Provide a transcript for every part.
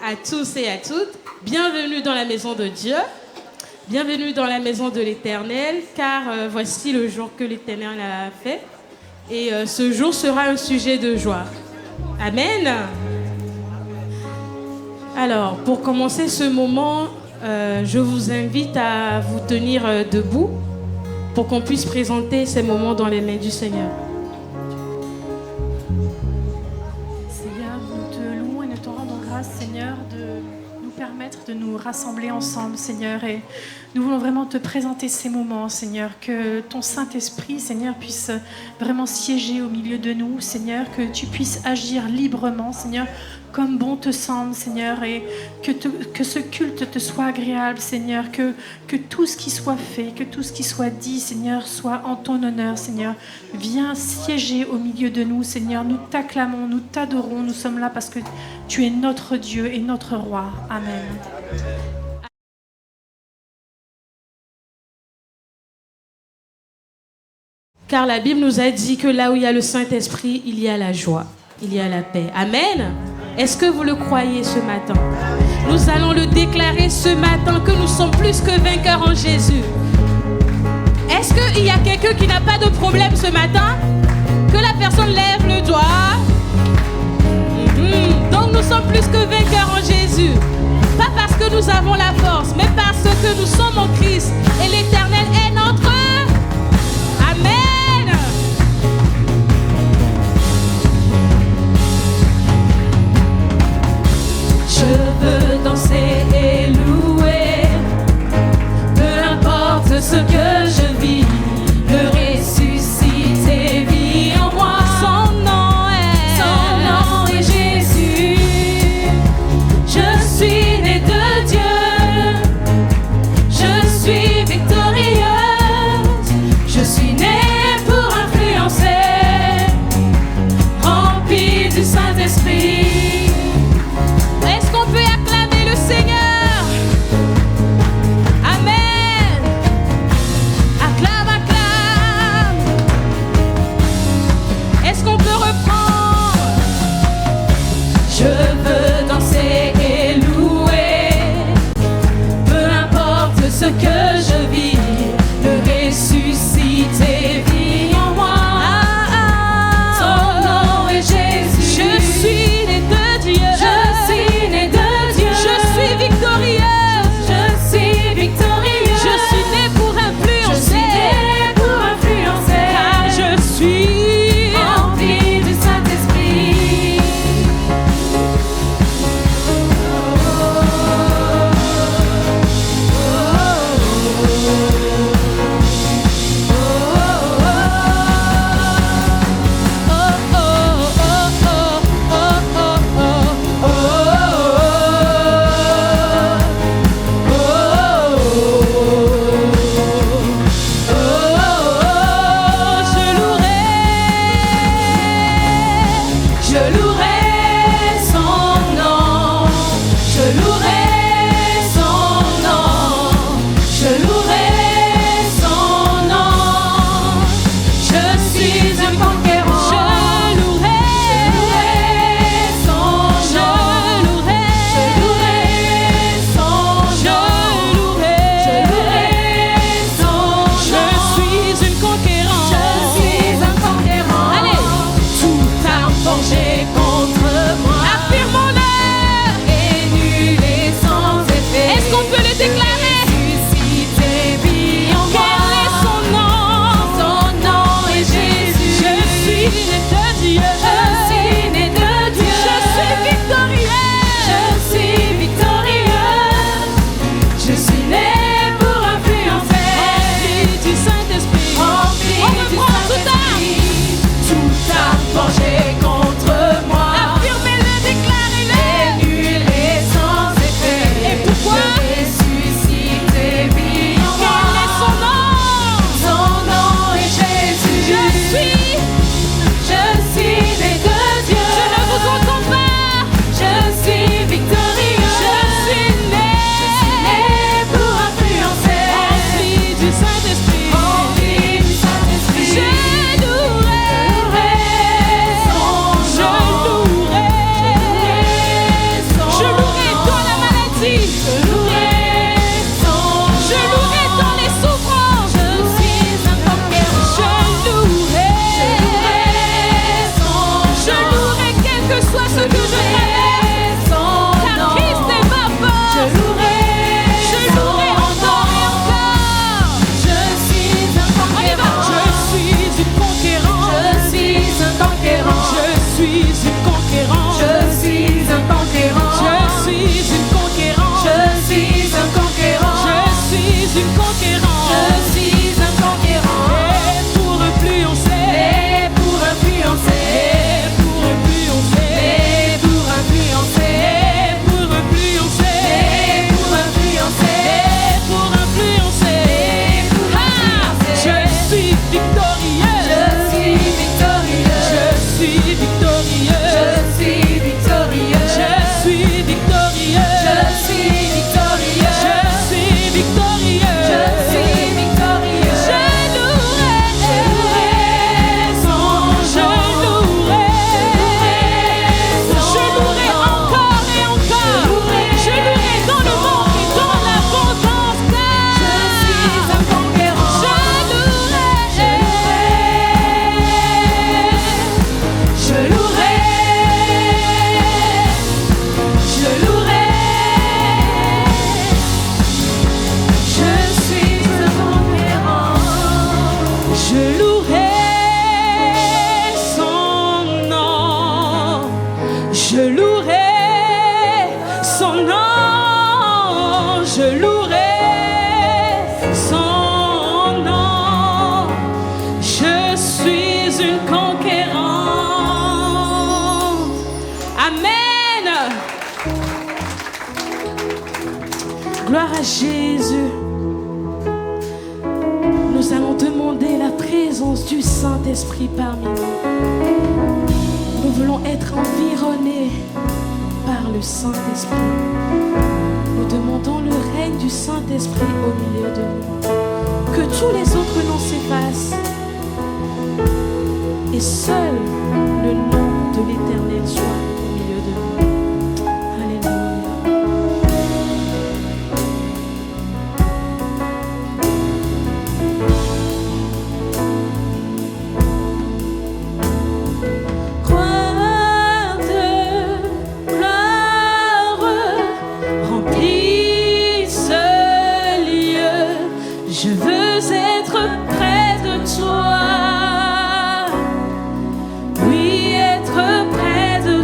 à tous et à toutes. Bienvenue dans la maison de Dieu. Bienvenue dans la maison de l'Éternel, car voici le jour que l'Éternel a fait. Et ce jour sera un sujet de joie. Amen. Alors, pour commencer ce moment, je vous invite à vous tenir debout pour qu'on puisse présenter ces moments dans les mains du Seigneur. Seigneur, nous te louons et nous te rendons grâce, Seigneur, de nous permettre de nous rassembler ensemble, Seigneur. Et nous voulons vraiment te présenter ces moments, Seigneur, que ton Saint-Esprit, Seigneur, puisse vraiment siéger au milieu de nous, Seigneur, que tu puisses agir librement, Seigneur, comme bon te semble, Seigneur, et que ce culte te soit agréable, Seigneur, que tout ce qui soit fait, que tout ce qui soit dit, Seigneur, soit en ton honneur, Seigneur. Viens siéger au milieu de nous, Seigneur. Nous t'acclamons, nous t'adorons, nous sommes là parce que tu es notre Dieu et notre Roi. Amen. Car la Bible nous a dit que là où il y a le Saint-Esprit, il y a la joie, il y a la paix. Amen. Est-ce que vous le croyez ce matin? Nous allons le déclarer ce matin que nous sommes plus que vainqueurs en Jésus. Est-ce qu'il y a quelqu'un qui n'a pas de problème ce matin? Que la personne lève le doigt. Donc nous sommes plus que vainqueurs en Jésus. Pas parce que nous avons la force, mais parce que nous sommes en Christ et l'Éternel est notre. Amen. Je veux danser et louer, peu importe ce que je vis, le ressuscité vit en moi. Son nom est Jésus. Je suis né de Dieu, je suis victorieuse, je suis née pour influencer, remplie du Saint-Esprit. Gloire à Jésus. Nous allons demander la présence du Saint-Esprit parmi nous. Nous voulons être environnés par le Saint-Esprit. Nous demandons le règne du Saint-Esprit au milieu de nous. Que tous les autres noms s'effacent et seul le nom de l'Éternel soit au milieu de nous. Alléluia. Roi de gloire, remplis ce lieu. Je veux être près de toi. Oui, être près de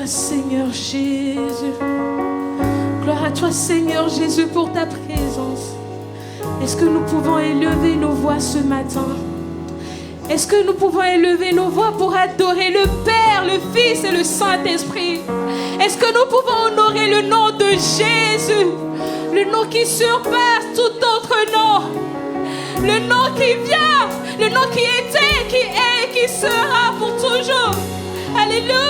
toi, Seigneur Jésus. Gloire à toi, Seigneur Jésus, pour ta présence. Est-ce que nous pouvons élever nos voix ce matin? Est-ce que nous pouvons élever nos voix pour adorer le Père, le Fils et le Saint-Esprit? Est-ce que nous pouvons honorer le nom de Jésus, le nom qui surpasse tout autre nom, le nom qui vient, le nom qui était, qui est et qui sera pour toujours? Alléluia!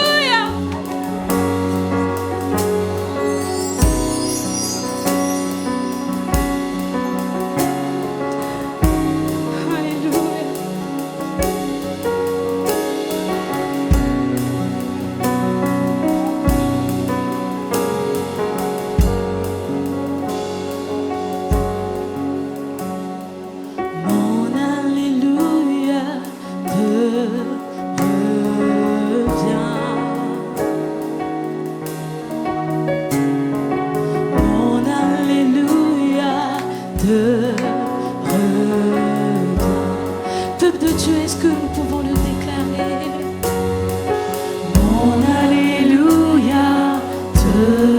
Alléluia te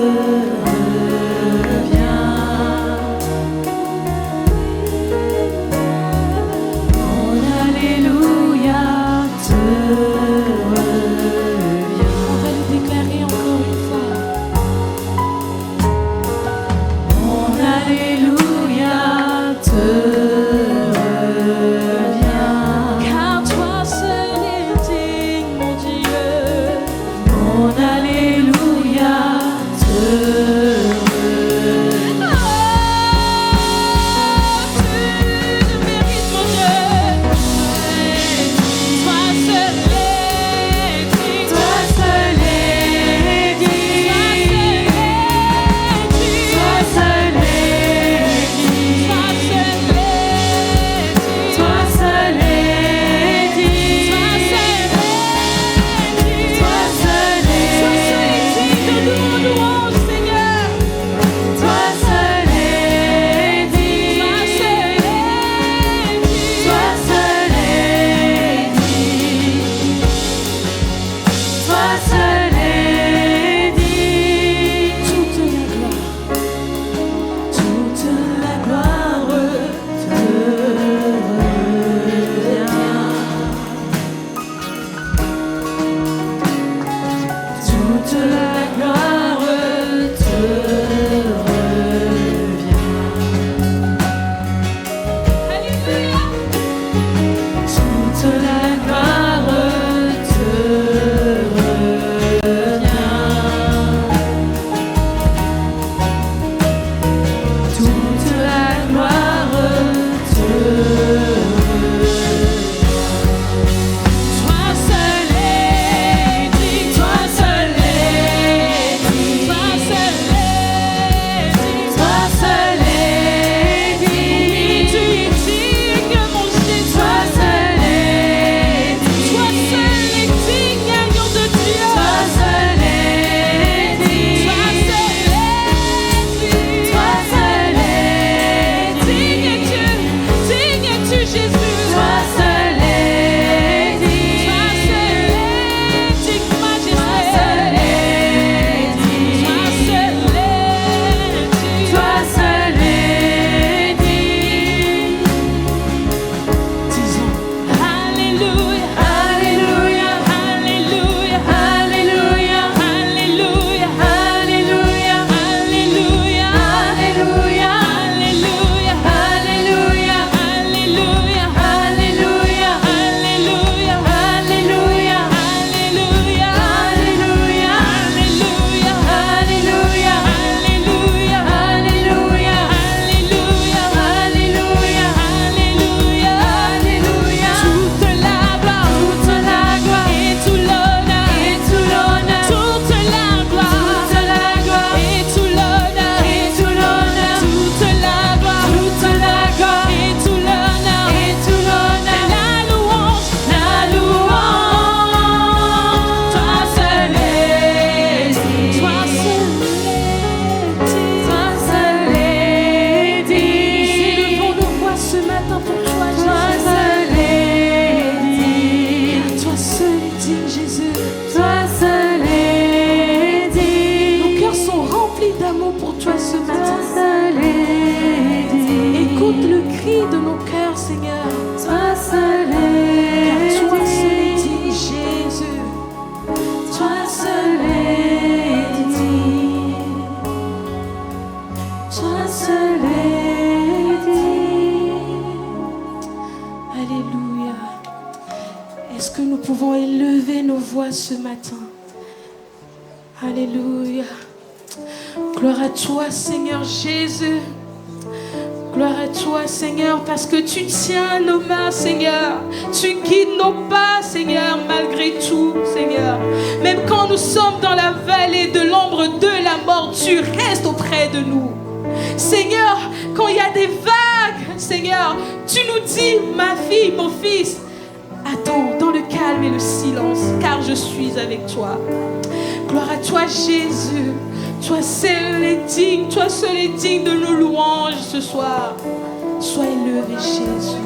Est-ce que nous pouvons élever nos voix ce matin? Alléluia. Gloire à toi, Seigneur Jésus. Gloire à toi, Seigneur, parce que tu tiens nos mains, Seigneur. Tu guides nos pas, Seigneur, malgré tout, Seigneur. Même quand nous sommes dans la vallée de l'ombre de la mort, tu restes auprès de nous. Seigneur, quand il y a des vagues, Seigneur, tu nous dis, ma fille, mon fils, attends dans le calme et le silence, car je suis avec toi. Gloire à toi, Jésus. Toi seul est digne, toi seul est digne de nos louanges ce soir. Sois élevé, Jésus.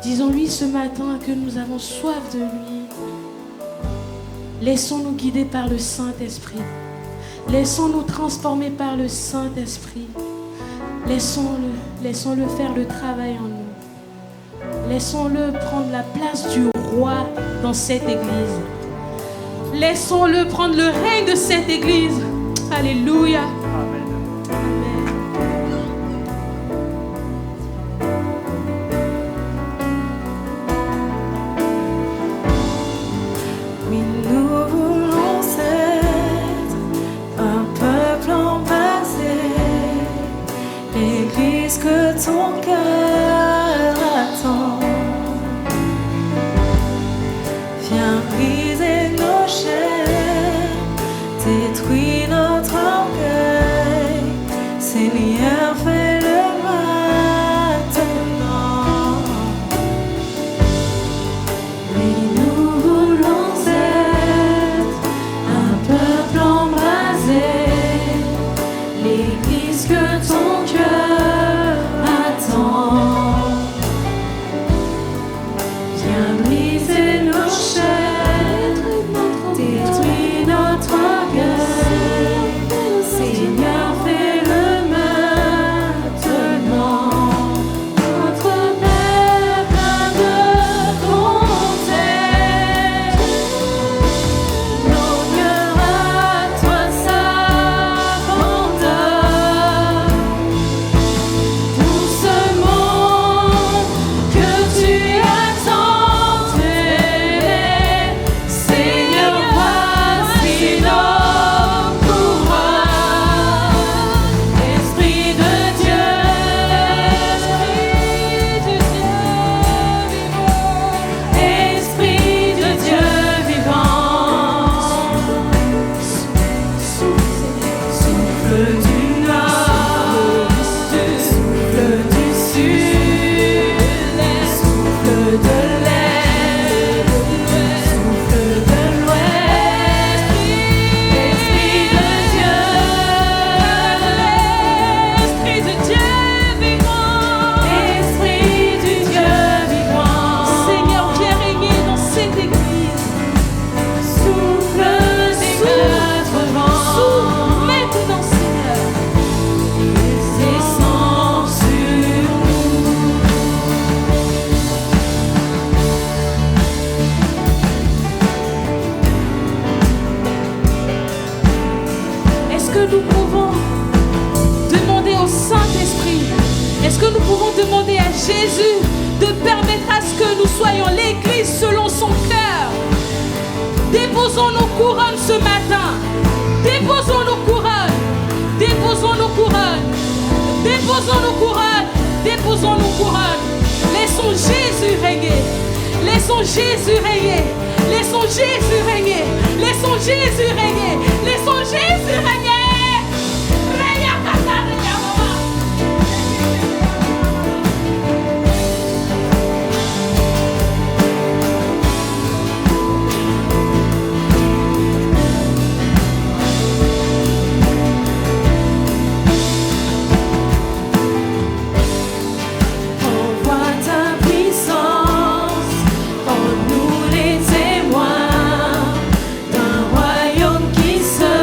Disons-lui ce matin que nous avons soif de lui. Laissons-nous guider par le Saint-Esprit. Laissons-nous transformer par le Saint-Esprit. Laissons-le faire le travail en nous. Laissons-le prendre la place du roi dans cette église. Laissons-le prendre le règne de cette église. Alléluia. Amen. Oui, nous voulons être un peuple embrasé, l'église que ton cœur attend. Viens briser nos chaînes, détruis notre orgueil. Seigneur, fais-le maintenant. Oui, nous voulons être un peuple embrasé, l'église que ton cœur attend. Viens briser nos chaînes, détruis notre orgueil. Seigneur, fais-le maintenant. Notre peuple plein de bonté, nos cœurs à toi s'abandonnent. Tout ce monde que tu as tant aimé, Seigneur, voici nos couronnes. Esprit de Dieu, Esprit de Dieu vivant, souffle du nord, souffle du sud, souffle de l'est, souffle de l'ouest. Esprit de Dieu, Esprit de Dieu vivant, Esprit du Dieu vivant. Seigneur, viens régner dans cette église. Souffle des quatre vents, Souffle maintenant, Seigneur. descend sur Est-ce que nous pouvons demander au Saint-Esprit, est-ce que nous pouvons demander à Jésus de permettre à ce que nous soyons l'église selon son cœur? Déposons nos couronnes ce matin. Déposons nos couronnes. Déposons nos couronnes. Déposons nos couronnes. Déposons nos couronnes. Laissons Jésus régner. Laissons Jésus régner. Laissons Jésus régner. Laissons Jésus régner. Laissons Jésus régner. Envoie ta puissance, rends-nous les témoins d'un royaume qui se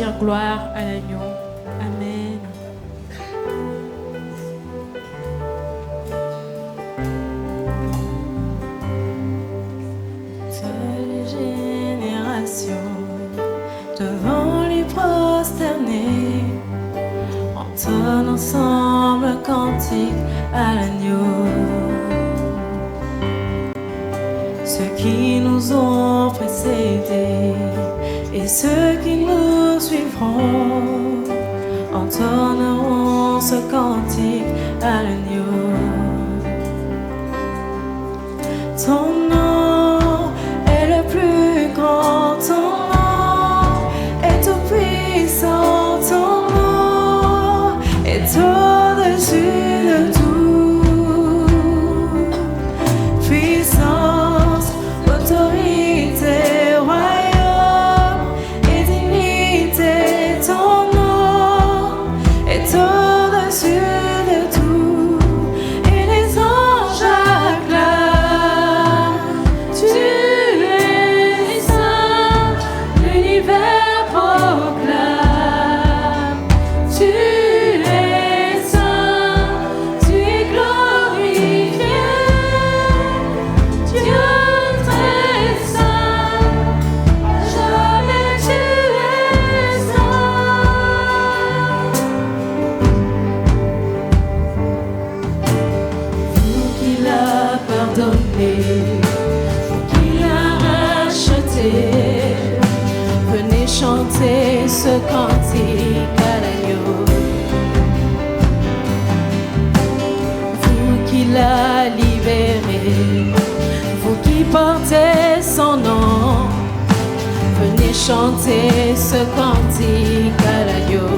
dire gloire à l'agneau. Amen. Toutes les générations devant lui prosterner entonnent ensemble un cantique à l'agneau. Ceux qui nous ont précédés et ceux qui nous suivront entonneront ce cantique à l'agneau. Ton nom est le plus grand, ton nom est tout puissant, ton nom est au-dessus de tout. Puissance, autorité, royaume et dignité, ton nom est au-dessus de tout. Et les anges acclament, tu es saint, l'univers proclame, tu es saint, tu es glorifié, Dieu très saint, jamais tu es saint. Vous qui l'a pardonné, vous qui l'a racheté, venez chanter ce cantique à l'agneau. Vous qui l'a libéré, vous qui portez son nom, venez chanter ce cantique à l'agneau.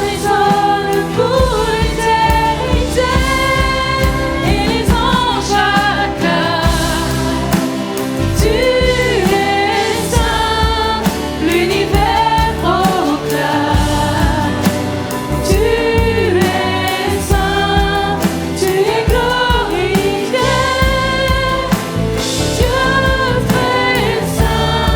Résonne pour l'éternité, et les anges acclament, tu es saint, l'univers proclame, tu es saint, tu es glorifié, Dieu très saint,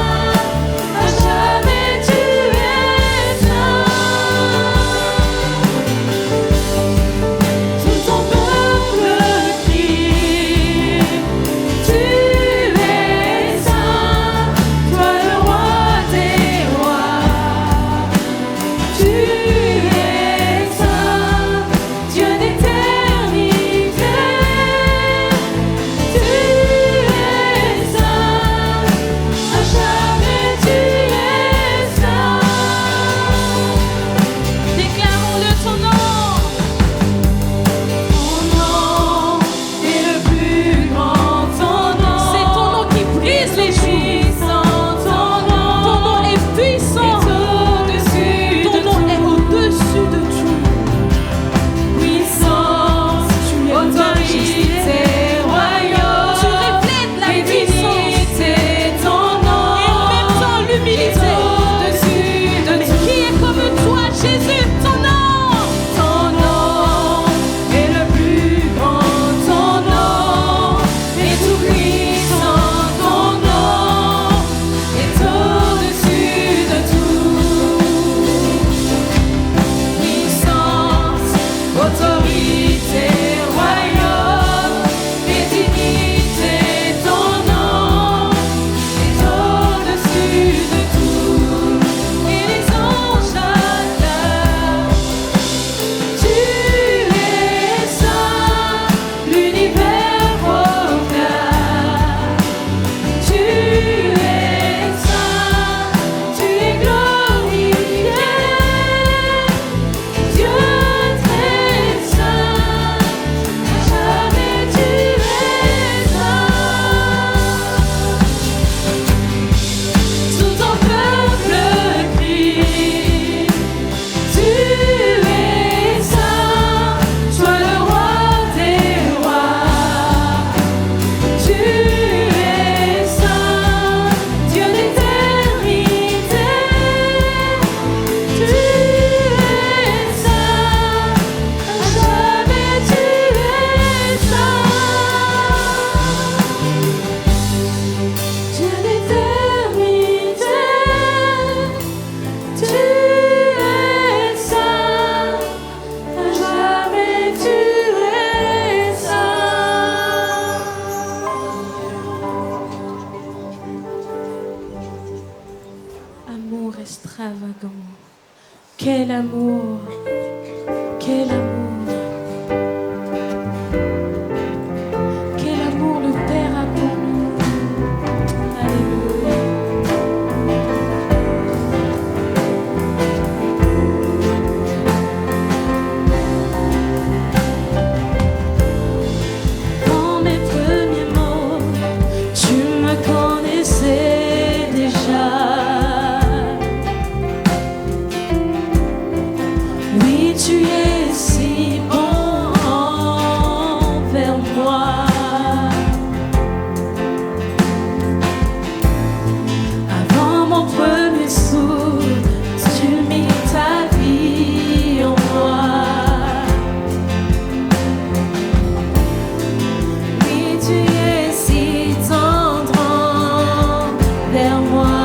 extravagant. Quel amour, quel amour. Quel amour le Père a pour nous. Alléluia. Dans mes premiers mots, tu me connaissais déjà. Oui, tu es si bon envers moi. Avant mon premier souffle, tu mis ta vie en moi. Oui, tu es si tendre envers moi.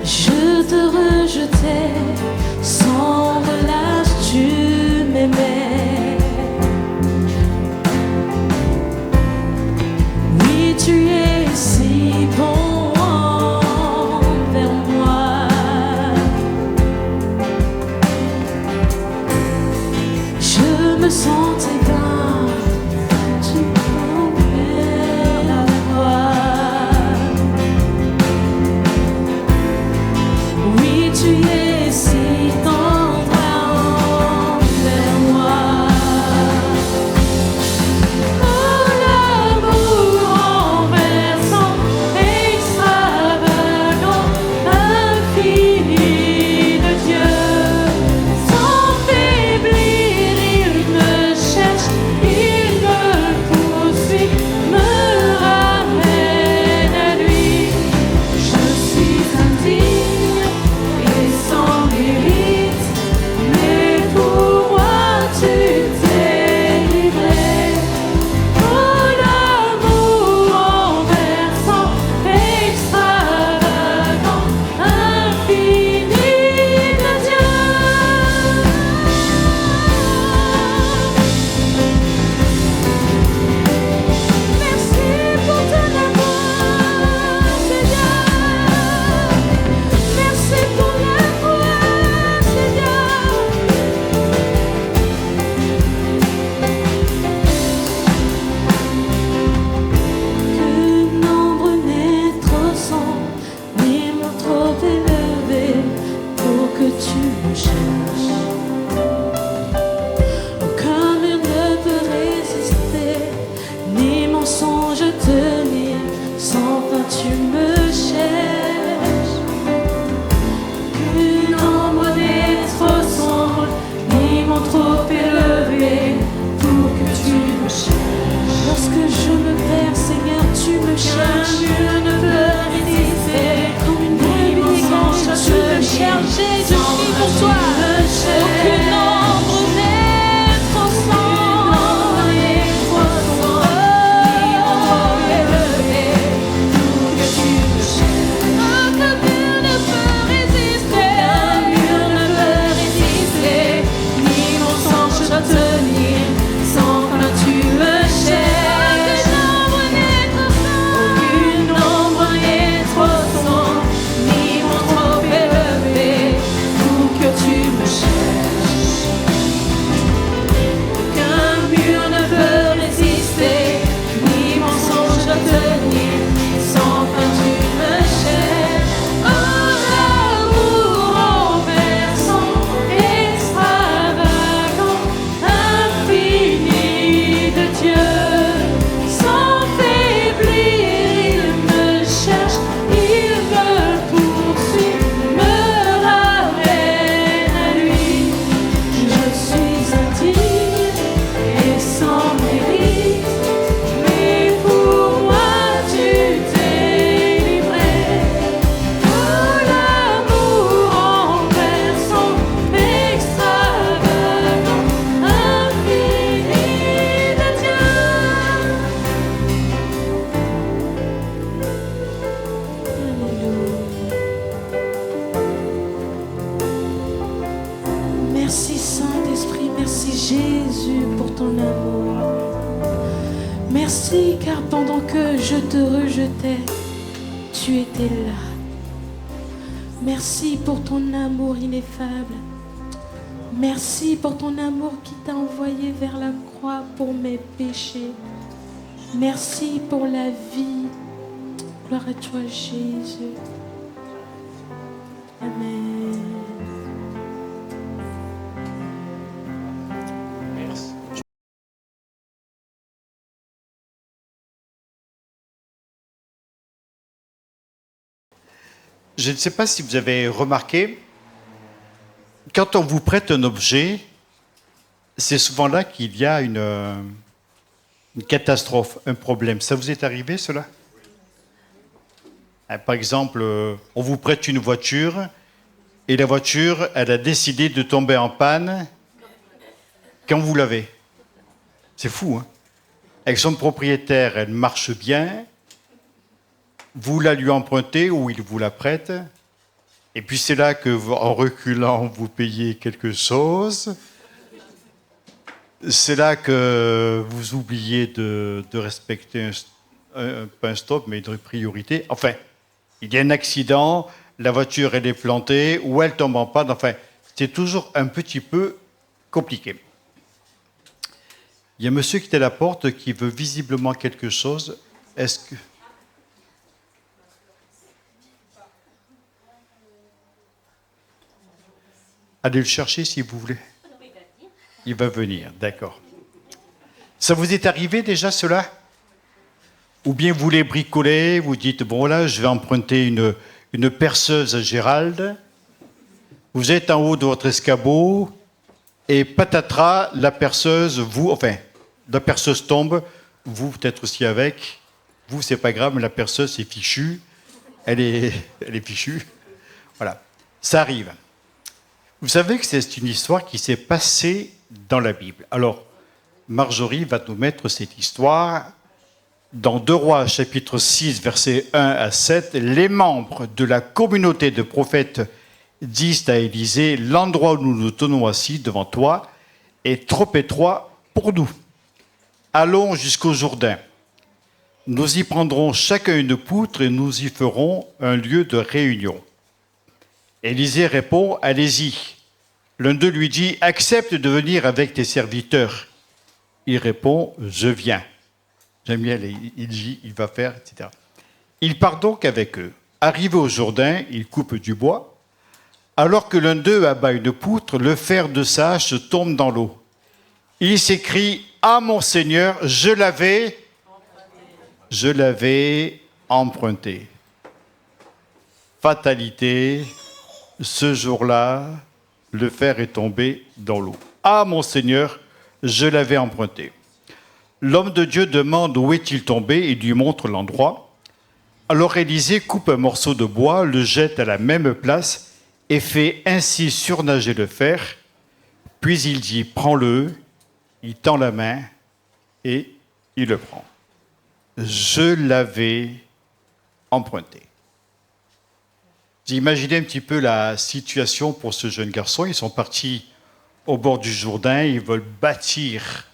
Je te rejetais sans relâche, tu m'aimais. Oui, tu es si bon envers moi. Je me sentais bien, tu m'ouvrais la voie. Oui, tu es si tendre envers moi. Oh, l'amour renversant, extravagant, infini de Dieu. Sans faiblir, il me cherche, Merci car pendant que je te rejetais, tu étais là. Merci pour ton amour ineffable. Merci pour ton amour qui t'a envoyé vers la croix pour mes péchés. Merci pour la vie. Gloire à toi, Jésus. Amen. Merci. Je ne sais pas si vous avez remarqué, quand on vous prête un objet, c'est souvent là qu'il y a une catastrophe, un problème. Ça vous est arrivé, cela? Par exemple, on vous prête une voiture et la voiture, elle a décidé de tomber en panne quand vous l'avez. C'est fou, hein? Avec son propriétaire, elle marche bien, vous la lui empruntez ou il vous la prête, et puis c'est là que, en reculant, vous payez quelque chose. C'est là que vous oubliez de respecter pas un stop, mais une priorité. Enfin, il y a un accident, la voiture elle est plantée, ou elle tombe en panne. Enfin, c'est toujours un petit peu compliqué. Il y a un monsieur qui est à la porte qui veut visiblement quelque chose. Est-ce que... Allez le chercher si vous voulez. Il va venir, d'accord. Ça vous est arrivé déjà cela? Ou bien vous voulez bricoler, vous dites, bon là, je vais emprunter une perceuse à Gérald. Vous êtes en haut de votre escabeau et patatras, la perceuse, la perceuse tombe, vous peut-être aussi avec. Vous, c'est pas grave, mais la perceuse, c'est fichu. Elle est fichue. Voilà, ça arrive. Vous savez que c'est une histoire qui s'est passée dans la Bible. Alors, Marjorie va nous mettre cette histoire dans 2 Rois, chapitre 6, versets 1 à 7. Les membres de la communauté de prophètes disent à Élisée, l'endroit où nous nous tenons assis devant toi est trop étroit pour nous. Allons jusqu'au Jourdain. Nous y prendrons chacun une poutre et nous y ferons un lieu de réunion. Élisée répond, allez-y. L'un d'eux lui dit, accepte de venir avec tes serviteurs. Il répond, je viens. J'aime bien, il dit, il va faire, etc. Il part donc avec eux. Arrivé au Jourdain, il coupe du bois. Alors que l'un d'eux abat une poutre, le fer de sa hache tombe dans l'eau. Il s'écrie, ah mon Seigneur, je l'avais emprunté. Fatalité, ce jour-là, le fer est tombé dans l'eau. Ah mon Seigneur, je l'avais emprunté. L'homme de Dieu demande où est-il tombé et lui montre l'endroit. Alors Élisée coupe un morceau de bois, le jette à la même place et fait ainsi surnager le fer. Puis il dit, prends-le, il tend la main et il le prend. Je l'avais emprunté. Vous imaginez un petit peu la situation pour ce jeune garçon. Ils sont partis au bord du Jourdain, ils veulent bâtir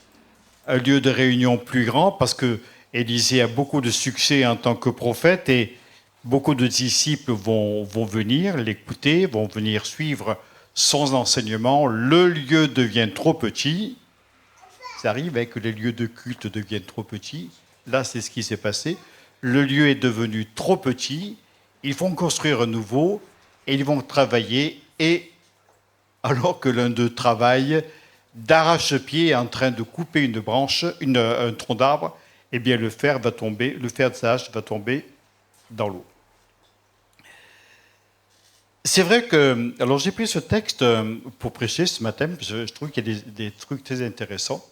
un lieu de réunion plus grand parce que Élisée a beaucoup de succès en tant que prophète et beaucoup de disciples vont venir l'écouter, vont venir suivre son enseignement. Le lieu devient trop petit. Ça arrive que les lieux de culte deviennent trop petits. Là, c'est ce qui s'est passé. Le lieu est devenu trop petit. Ils vont construire un nouveau et ils vont travailler. Et alors que l'un d'eux travaille d'arrache-pied en train de couper une branche, un tronc d'arbre, eh bien le fer de sa hache va tomber dans l'eau. C'est vrai que... Alors j'ai pris ce texte pour prêcher ce matin, parce que je trouve qu'il y a des trucs très intéressants.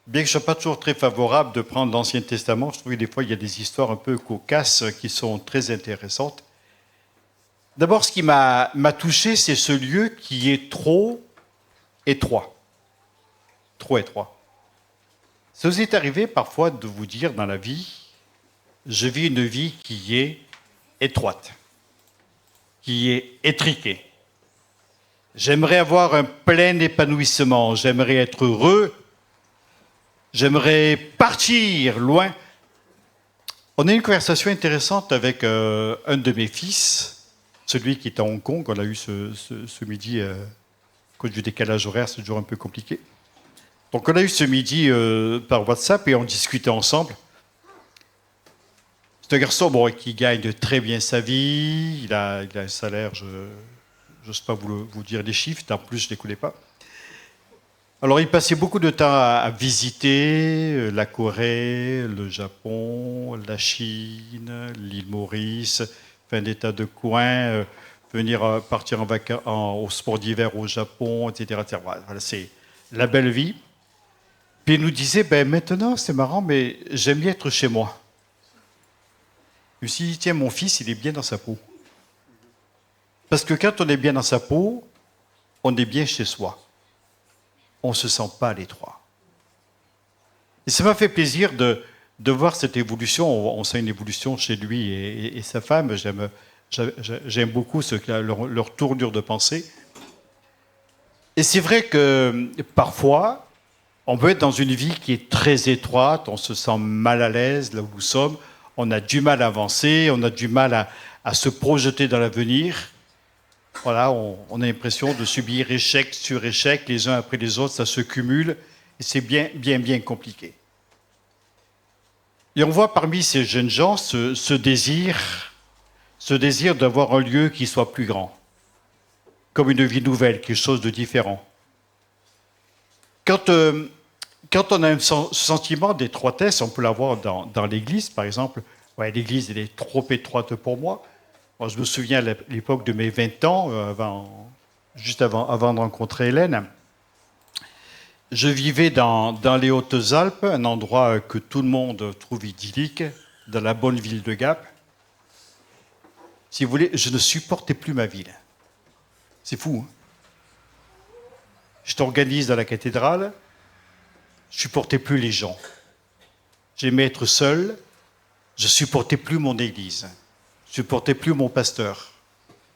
Bien que je ne sois pas toujours très favorable de prendre l'Ancien Testament, je trouve que des fois il y a des histoires un peu cocasses qui sont très intéressantes. D'abord, ce qui m'a touché, c'est ce lieu qui est trop étroit. Trop étroit. Ça vous est arrivé parfois de vous dire dans la vie, je vis une vie qui est étroite, qui est étriquée. J'aimerais avoir un plein épanouissement, j'aimerais être heureux, J'aimerais partir loin. On a eu une conversation intéressante avec un de mes fils, celui qui est à Hong Kong. On a eu ce midi, à cause du décalage horaire, c'est toujours un peu compliqué. Donc on a eu ce midi par WhatsApp et on discutait ensemble. C'est un garçon qui gagne très bien sa vie, il a un salaire, je n'ose pas vous dire les chiffres, en plus je ne les connais pas. Alors il passait beaucoup de temps à visiter la Corée, le Japon, la Chine, l'île Maurice, enfin des tas de coins, partir en vacances, au sport d'hiver au Japon, etc. etc. Voilà, c'est la belle vie. Puis il nous disait, maintenant c'est marrant, mais j'aime bien être chez moi. Je me suis dit, tiens, mon fils, il est bien dans sa peau. Parce que quand on est bien dans sa peau, on est bien chez soi. On ne se sent pas à l'étroit. Et ça m'a fait plaisir de voir cette évolution. On sent une évolution chez lui et sa femme. J'aime beaucoup leur tournure de pensée. Et c'est vrai que parfois, on peut être dans une vie qui est très étroite, on se sent mal à l'aise là où nous sommes, on a du mal à avancer, on a du mal à se projeter dans l'avenir. Voilà, on a l'impression de subir échec sur échec, les uns après les autres, ça se cumule, et c'est bien compliqué. Et on voit parmi ces jeunes gens ce désir d'avoir un lieu qui soit plus grand, comme une vie nouvelle, quelque chose de différent. Quand on a un sentiment d'étroitesse, on peut l'avoir dans l'Église, par exemple. Ouais, l'Église, elle est trop étroite pour moi. Moi, je me souviens à l'époque de mes 20 ans, juste avant de rencontrer Hélène. Je vivais dans les Hautes-Alpes, un endroit que tout le monde trouve idyllique, dans la bonne ville de Gap. Si vous voulez, je ne supportais plus ma ville. C'est fou, hein? Je t'organise dans la cathédrale, je ne supportais plus les gens. J'aimais être seul, je ne supportais plus mon église. Je ne supportais plus mon pasteur.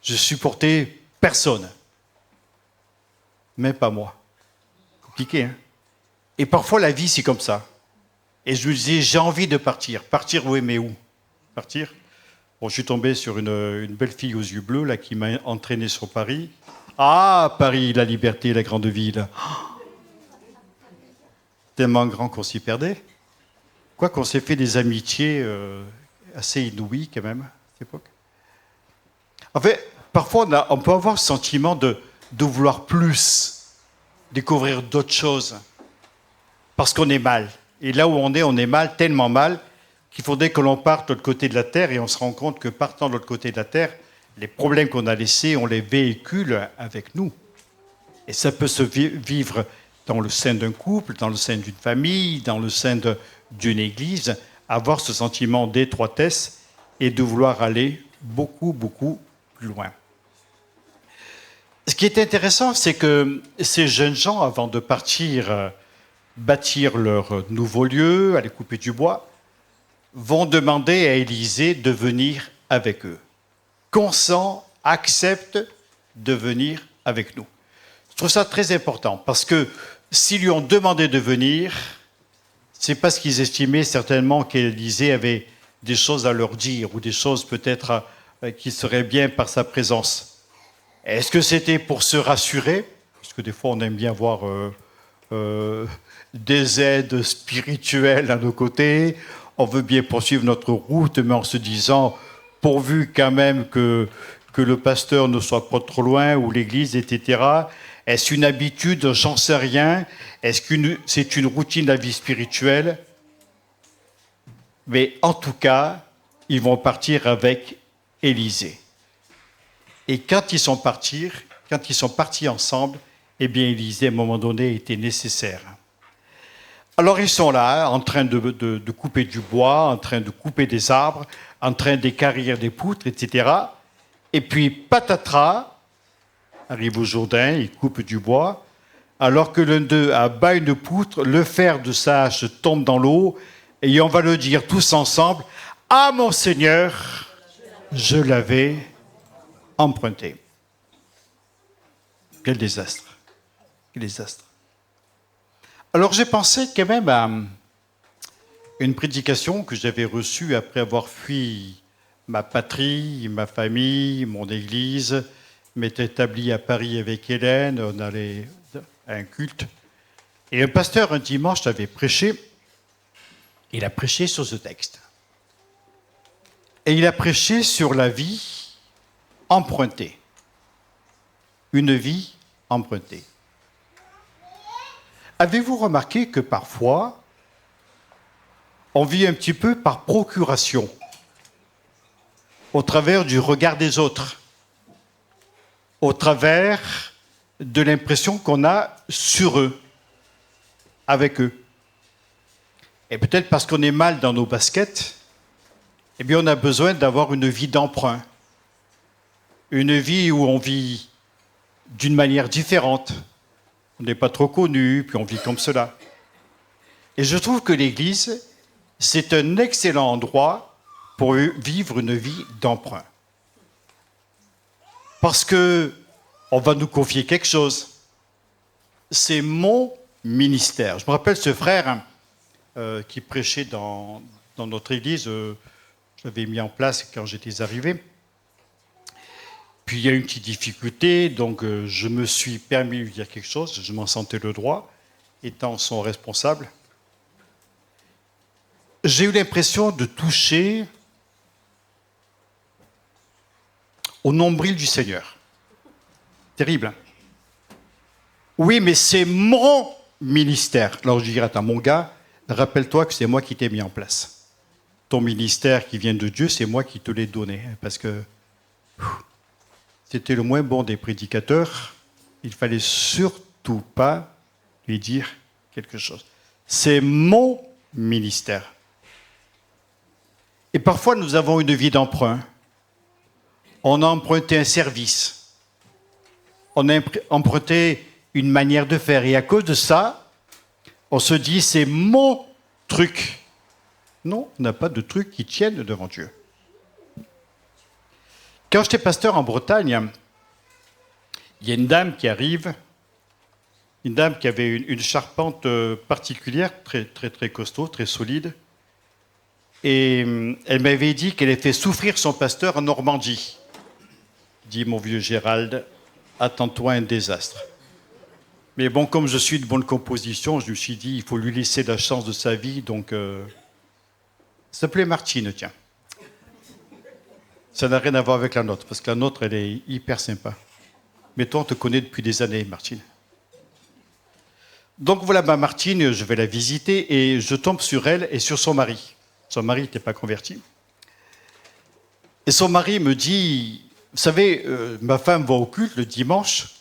Je ne supportais personne. Même pas moi. Compliqué, hein? Et parfois, la vie, c'est comme ça. Et je me disais, j'ai envie de partir. Partir, oui, mais où? Partir? Bon, je suis tombé sur une belle fille aux yeux bleus là, qui m'a entraîné sur Paris. Ah, Paris, la liberté, la grande ville. Oh, tellement grand qu'on s'y perdait. Quoi qu'on s'est fait des amitiés assez inouïes quand même, à cette époque. En fait, parfois, on peut avoir le sentiment de vouloir plus, découvrir d'autres choses, parce qu'on est mal. Et là où on est mal, tellement mal, qu'il faudrait que l'on parte de l'autre côté de la Terre, et on se rend compte que partant de l'autre côté de la Terre, les problèmes qu'on a laissés, on les véhicule avec nous. Et ça peut se vivre dans le sein d'un couple, dans le sein d'une famille, dans le sein d'une église, avoir ce sentiment d'étroitesse et de vouloir aller beaucoup, beaucoup plus loin. Ce qui est intéressant, c'est que ces jeunes gens, avant de partir bâtir leur nouveau lieu, aller couper du bois, vont demander à Élisée de venir avec eux. Consent, accepte de venir avec nous. Je trouve ça très important, parce que s'ils lui ont demandé de venir, c'est parce qu'ils estimaient certainement qu'Élisée avait des choses à leur dire, ou des choses peut-être qui seraient bien par sa présence. Est-ce que c'était pour se rassurer? Parce que des fois, on aime bien voir des aides spirituelles à nos côtés. On veut bien poursuivre notre route, mais en se disant, pourvu quand même que le pasteur ne soit pas trop loin, ou l'église, etc. Est-ce une habitude? J'en sais rien. Est-ce que c'est une routine de la vie spirituelle? Mais en tout cas, ils vont partir avec Élisée. Et quand ils sont partis ensemble, eh bien, Élisée, à un moment donné, était nécessaire. Alors, ils sont là, en train de couper du bois, en train de couper des arbres, en train d'équarrir des poutres, etc. Et puis, patatras, arrive au Jourdain, il coupe du bois. Alors que l'un d'eux abat une poutre, le fer de sa hache tombe dans l'eau, et on va le dire tous ensemble, « Ah, mon Seigneur, je l'avais emprunté. » Quel désastre. Quel désastre. Alors j'ai pensé quand même à une prédication que j'avais reçue après avoir fui ma patrie, ma famille, mon église, m'étais établi à Paris avec Hélène, on allait à un culte. Et un pasteur, un dimanche, avait prêché, il a prêché sur ce texte. Et il a prêché sur la vie empruntée. Une vie empruntée. Avez-vous remarqué que parfois, on vit un petit peu par procuration, au travers du regard des autres, au travers de l'impression qu'on a sur eux, avec eux. Et peut-être parce qu'on est mal dans nos baskets, eh bien on a besoin d'avoir une vie d'emprunt, une vie où on vit d'une manière différente. On n'est pas trop connu, puis on vit comme cela. Et je trouve que l'Église, c'est un excellent endroit pour vivre une vie d'emprunt. Parce que on va nous confier quelque chose. C'est mon ministère. Je me rappelle ce frère qui prêchait dans notre église. Je l'avais mis en place quand j'étais arrivé. Puis il y a eu une petite difficulté, donc je me suis permis de lui dire quelque chose. Je m'en sentais le droit, étant son responsable. J'ai eu l'impression de toucher au nombril du Seigneur. Terrible, hein? Oui, mais c'est mon ministère. Alors je dirais, attends, mon gars, rappelle-toi que c'est moi qui t'ai mis en place. Ton ministère qui vient de Dieu, c'est moi qui te l'ai donné. Parce que c'était le moins bon des prédicateurs. Il ne fallait surtout pas lui dire quelque chose. C'est mon ministère. Et parfois, nous avons une vie d'emprunt. On a emprunté un service. On a emprunté une manière de faire. Et à cause de ça, on se dit, c'est mon truc. Non, on n'a pas de truc qui tienne devant Dieu. Quand j'étais pasteur en Bretagne, il y a une dame qui arrive, une dame qui avait une charpente particulière, très, très, très costaud, très solide. Et elle m'avait dit qu'elle avait fait souffrir son pasteur en Normandie. Dit mon vieux Gérald, attends-toi un désastre. Mais bon, comme je suis de bonne composition, je me suis dit, il faut lui laisser la chance de sa vie, donc... Ça s'appelait Martine, tiens. Ça n'a rien à voir avec la nôtre, parce que la nôtre, elle est hyper sympa. Mais toi, on te connaît depuis des années, Martine. Donc voilà, ma Martine, je vais la visiter, et je tombe sur elle et sur son mari. Son mari n'était pas converti. Et son mari me dit, vous savez, ma femme va au culte le dimanche,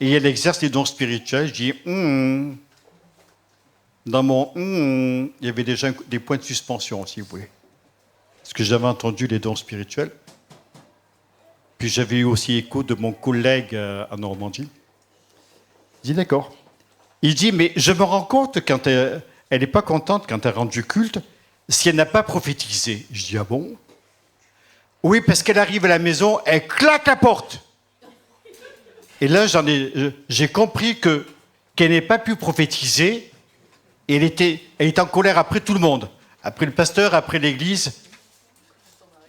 et elle exerce les dons spirituels. Je dis, Dans mon il y avait déjà des points de suspension, si vous voulez. Parce que j'avais entendu les dons spirituels. Puis j'avais eu aussi écho de mon collègue en Normandie. Je dis d'accord. Il dit, mais je me rends compte quand elle n'est pas contente quand elle rentre du culte, si elle n'a pas prophétisé. Je dis, ah bon? Oui, parce qu'elle arrive à la maison, elle claque la porte. Et là, j'ai compris qu'elle n'ait pas pu prophétiser. Et elle était en colère après tout le monde. Après le pasteur, après l'église.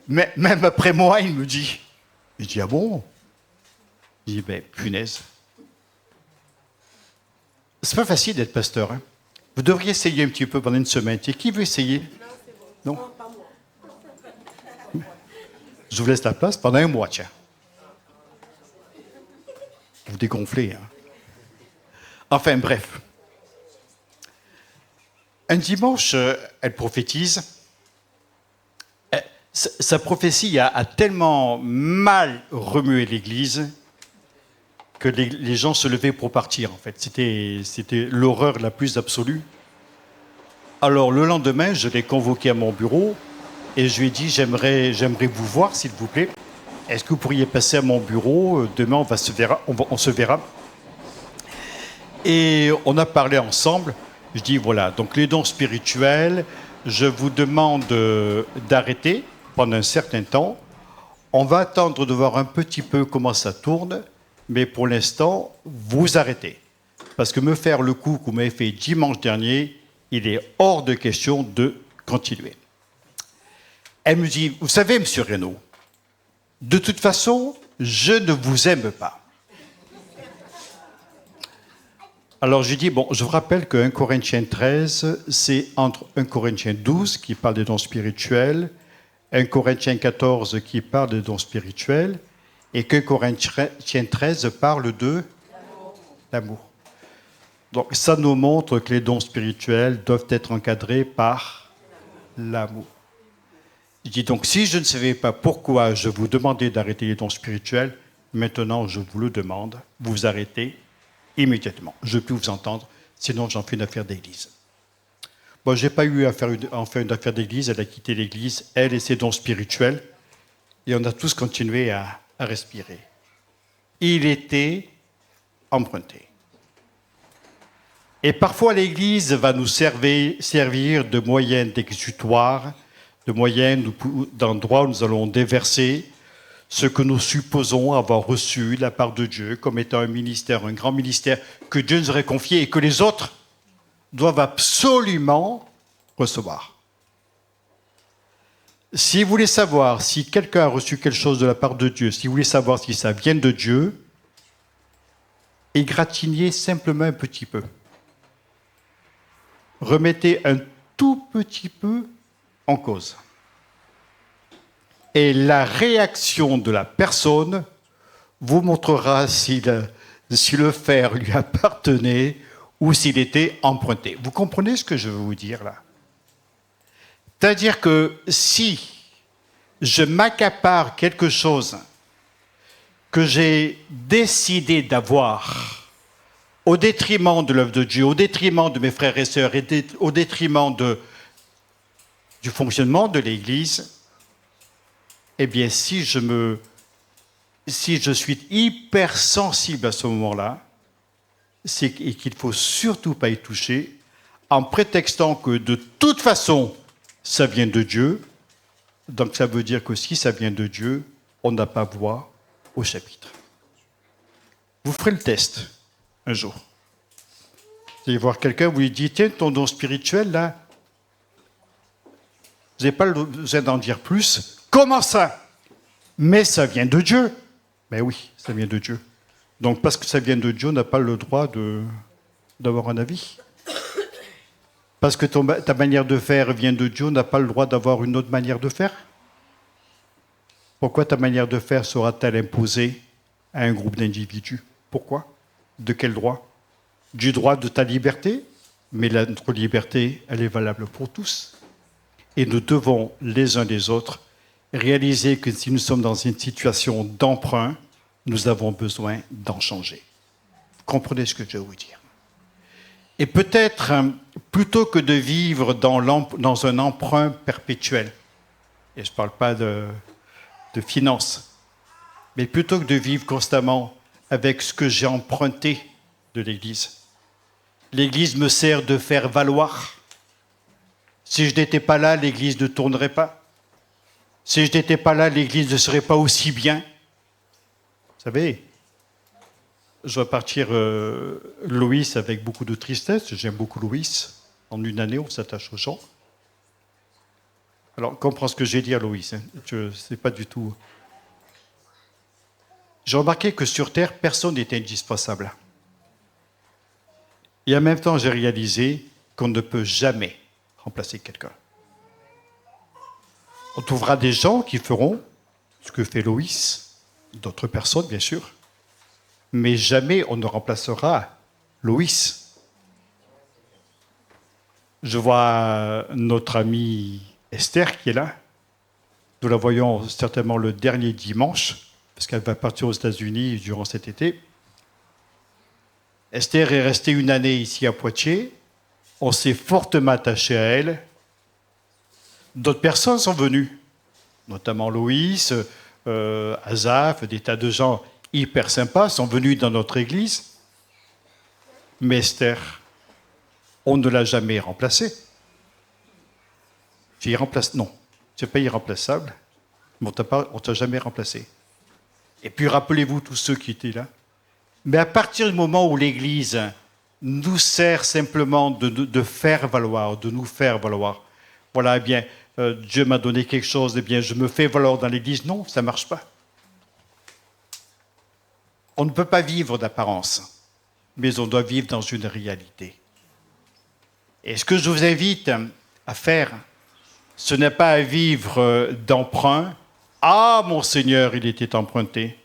Mais même après moi, il me dit. Je dis, ah bon? Je dis, ben, punaise. C'est pas facile d'être pasteur. Hein? Vous devriez essayer un petit peu pendant une semaine. Qui veut essayer? Non? Je vous laisse la place pendant un mois, tiens. Vous dégonflez. Hein? Enfin, bref. Un dimanche, elle prophétise. Sa prophétie a tellement mal remué l'Église que les gens se levaient pour partir, en fait. C'était l'horreur la plus absolue. Alors, le lendemain, je l'ai convoqué à mon bureau et je lui ai dit, j'aimerais vous voir, s'il vous plaît. Est-ce que vous pourriez passer à mon bureau? Demain, on se verra. Et on a parlé ensemble. Je dis, voilà, donc les dons spirituels, je vous demande d'arrêter pendant un certain temps. On va attendre de voir un petit peu comment ça tourne, mais pour l'instant, vous arrêtez. parce que me faire le coup que vous m'avez fait dimanche dernier, il est hors de question de continuer. Elle me dit, vous savez, monsieur Reynaud, de toute façon, je ne vous aime pas. Alors j'ai dit, bon, je vous rappelle que 1 Corinthiens 13, c'est entre 1 Corinthiens 12 qui parle des dons spirituels, 1 Corinthiens 14 qui parle des dons spirituels, et que Corinthiens 13 parle de l'amour. Donc ça nous montre que les dons spirituels doivent être encadrés par l'amour. Je dis donc, si je ne savais pas pourquoi je vous demandais d'arrêter les dons spirituels, maintenant je vous le demande, vous arrêtez immédiatement. Je peux vous entendre, sinon j'en fais une affaire d'église. Bon, je n'ai pas eu à en faire une affaire d'église, elle a quitté l'église, elle et ses dons spirituels, et on a tous continué à respirer. Il était emprunté. Et parfois l'église va nous servir de moyen d'exutoire, de moyen d'endroit où nous allons déverser ce que nous supposons avoir reçu de la part de Dieu comme étant un ministère, un grand ministère que Dieu nous aurait confié et que les autres doivent absolument recevoir. Si vous voulez savoir si quelqu'un a reçu quelque chose de la part de Dieu, si vous voulez savoir si ça vient de Dieu, égratignez simplement un petit peu. Remettez un tout petit peu en cause. Et la réaction de la personne vous montrera si le faire lui appartenait ou s'il était emprunté. Vous comprenez ce que je veux vous dire là? C'est-à-dire que si je m'accapare quelque chose que j'ai décidé d'avoir au détriment de l'œuvre de Dieu, au détriment de mes frères et sœurs, et au détriment du fonctionnement de l'Église, eh bien, si je suis hypersensible à ce moment-là, c'est qu'il ne faut surtout pas y toucher, en prétextant que de toute façon, ça vient de Dieu. Donc ça veut dire que si ça vient de Dieu, on n'a pas voix au chapitre. Vous ferez le test un jour. Vous allez voir quelqu'un, vous lui dites, tiens, ton don spirituel, là, vous n'avez pas besoin d'en dire plus. Comment ça? Mais ça vient de Dieu. Mais oui, ça vient de Dieu. Donc parce que ça vient de Dieu, on n'a pas le droit d'avoir un avis. Parce que ta manière de faire vient de Dieu, on n'a pas le droit d'avoir une autre manière de faire. Pourquoi ta manière de faire sera-t-elle imposée à un groupe d'individus? Pourquoi? De quel droit? Du droit de ta liberté? Mais notre liberté, elle est valable pour tous. Et nous devons, les uns les autres, réaliser que si nous sommes dans une situation d'emprunt, nous avons besoin d'en changer. Vous comprenez ce que je veux vous dire? Et peut-être, plutôt que de vivre dans un emprunt perpétuel, et je ne parle pas de finances, mais plutôt que de vivre constamment avec ce que j'ai emprunté de l'Église. L'Église me sert de faire valoir. Si je n'étais pas là, l'Église ne tournerait pas. Si je n'étais pas là, l'Église ne serait pas aussi bien. Vous savez, je vais partir Louis avec beaucoup de tristesse. J'aime beaucoup Louis. En une année, on s'attache aux gens. Alors, comprends ce que j'ai dit à Louis. Hein. Je sais pas du tout. J'ai remarqué que sur Terre, personne n'est indispensable. Et en même temps, j'ai réalisé qu'on ne peut jamais remplacer quelqu'un. On trouvera des gens qui feront ce que fait Loïs, d'autres personnes bien sûr, mais jamais on ne remplacera Loïs. Je vois notre amie Esther qui est là. Nous la voyons certainement le dernier dimanche, parce qu'elle va partir aux États-Unis durant cet été. Esther est restée une année ici à Poitiers. On s'est fortement attaché à elle. D'autres personnes sont venues, notamment Loïs, Azaf, des tas de gens hyper sympas sont venus dans notre église. Mais Esther, on ne l'a jamais remplacée. Non, tu n'es pas irremplaçable, mais on ne t'a jamais remplacé. Et puis rappelez-vous tous ceux qui étaient là. Mais à partir du moment où l'Église nous sert simplement de faire valoir, de nous faire valoir. Voilà, eh bien, Dieu m'a donné quelque chose, eh bien, je me fais valoir dans l'Église. Non, ça ne marche pas. On ne peut pas vivre d'apparence, mais on doit vivre dans une réalité. Et ce que je vous invite à faire, ce n'est pas à vivre d'emprunt. Ah, mon Seigneur, il était emprunté,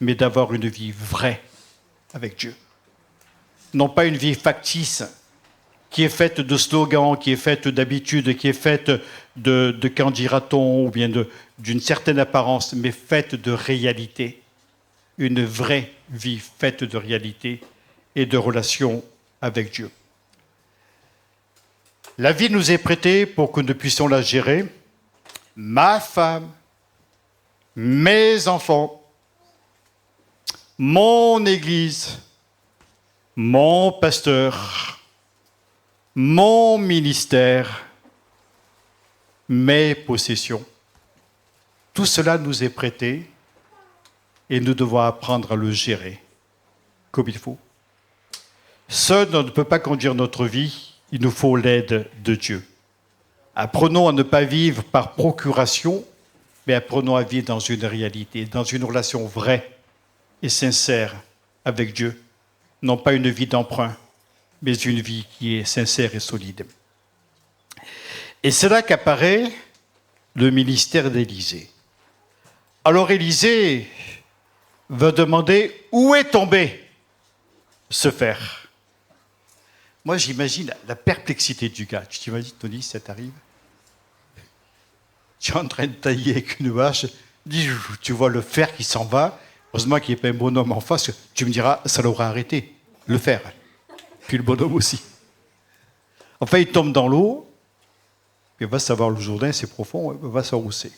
mais d'avoir une vie vraie avec Dieu. Non pas une vie factice, qui est faite de slogans, qui est faite d'habitudes, qui est faite de qu'en dira-t-on, ou bien d'une certaine apparence, mais faite de réalité. Une vraie vie faite de réalité et de relation avec Dieu. La vie nous est prêtée pour que nous puissions la gérer. Ma femme, mes enfants, mon Église, mon pasteur, mon ministère, mes possessions. Tout cela nous est prêté et nous devons apprendre à le gérer comme il faut. Seul, on ne peut pas conduire notre vie, il nous faut l'aide de Dieu. Apprenons à ne pas vivre par procuration, mais apprenons à vivre dans une réalité, dans une relation vraie et sincère avec Dieu. Non pas une vie d'emprunt, mais une vie qui est sincère et solide. Et c'est là qu'apparaît le ministère d'Élisée. Alors Élisée va demander où est tombé ce fer. Moi, j'imagine la perplexité du gars. Tu t'imagines, Tony, ça t'arrive? Tu es en train de tailler avec une hache, tu vois le fer qui s'en va. Heureusement qu'il n'y ait pas un bonhomme en face. Tu me diras, ça l'aura arrêté, le fer. Puis le bonhomme aussi. Enfin, il tombe dans l'eau. Il va savoir, le Jourdain, c'est profond, il va s'arrousser.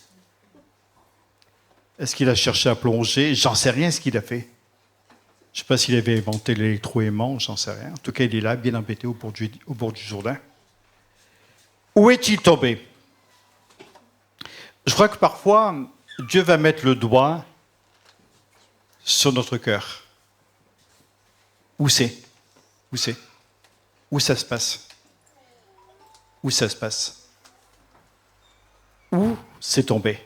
Est-ce qu'il a cherché à plonger? J'en sais rien ce qu'il a fait. Je ne sais pas s'il avait inventé l'électroaimant, j'en sais rien. En tout cas, il est là, bien embêté au bord du Jourdain. Où est-il tombé? Je crois que parfois, Dieu va mettre le doigt sur notre cœur. Où c'est? Où c'est? Où ça se passe? Où ça se passe? Où c'est tombé?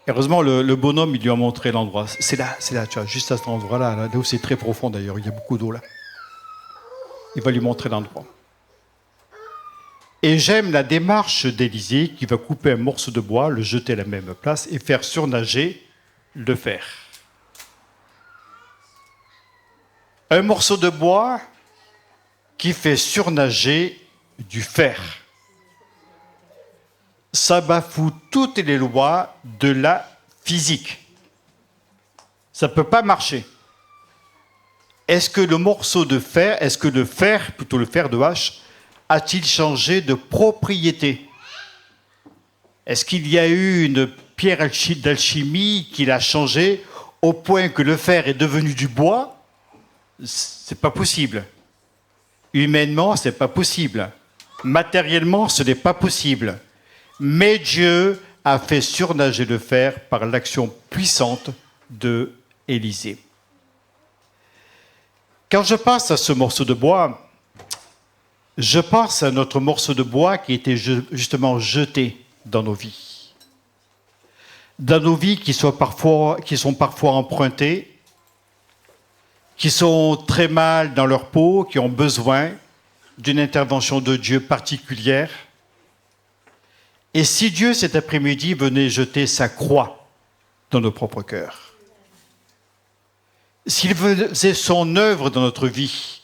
Heureusement, le bonhomme, il lui a montré l'endroit. C'est là, tu vois, juste à cet endroit-là, là où c'est très profond d'ailleurs, il y a beaucoup d'eau là. Il va lui montrer l'endroit. Et j'aime la démarche d'Élisée qui va couper un morceau de bois, le jeter à la même place et faire surnager le fer. Un morceau de bois qui fait surnager du fer. Ça bafoue toutes les lois de la physique. Ça ne peut pas marcher. Est-ce que le morceau de fer, est-ce que le fer, plutôt le fer de hache, a-t-il changé de propriété? Est-ce qu'il y a eu une pierre d'alchimie qui l'a changé au point que le fer est devenu du bois? C'est pas possible. Humainement, c'est pas possible. Matériellement, ce n'est pas possible. Mais Dieu a fait surnager le fer par l'action puissante de Élisée. Quand je pense à ce morceau de bois, je pense à notre morceau de bois qui était justement jeté dans nos vies. Dans nos vies qui sont parfois empruntées, qui sont très mal dans leur peau, qui ont besoin d'une intervention de Dieu particulière. Et si Dieu, cet après-midi, venait jeter sa croix dans nos propres cœurs, s'il faisait son œuvre dans notre vie,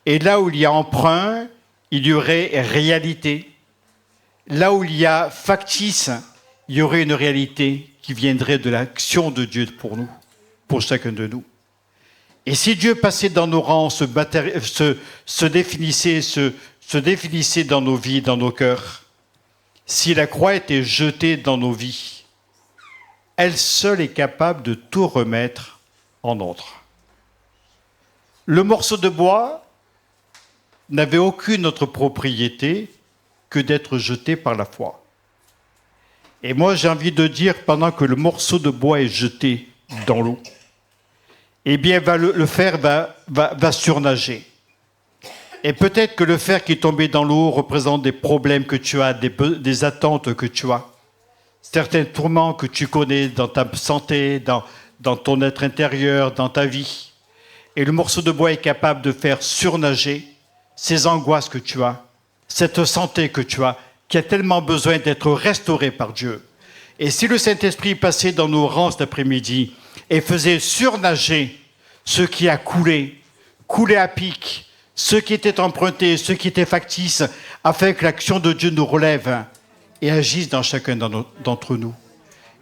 et là où il y a emprunt, il y aurait réalité. Là où il y a factice, il y aurait une réalité qui viendrait de l'action de Dieu pour nous, pour chacun de nous. Et si Dieu passait dans nos rangs, se définissait dans nos vies, dans nos cœurs, si la croix était jetée dans nos vies, elle seule est capable de tout remettre en ordre. Le morceau de bois n'avait aucune autre propriété que d'être jeté par la foi. Et moi, j'ai envie de dire, pendant que le morceau de bois est jeté dans l'eau, eh bien, le fer va surnager. Et peut-être que le fer qui est tombé dans l'eau représente des problèmes que tu as, des attentes que tu as. Certains tourments que tu connais dans ta santé, dans ton être intérieur, dans ta vie. Et le morceau de bois est capable de faire surnager ces angoisses que tu as, cette santé que tu as, qui a tellement besoin d'être restaurée par Dieu. Et si le Saint-Esprit passait dans nos rangs cet après-midi et faisait surnager ce qui a coulé à pic, ce qui était emprunté, ce qui était factice, afin que l'action de Dieu nous relève et agisse dans chacun d'entre nous.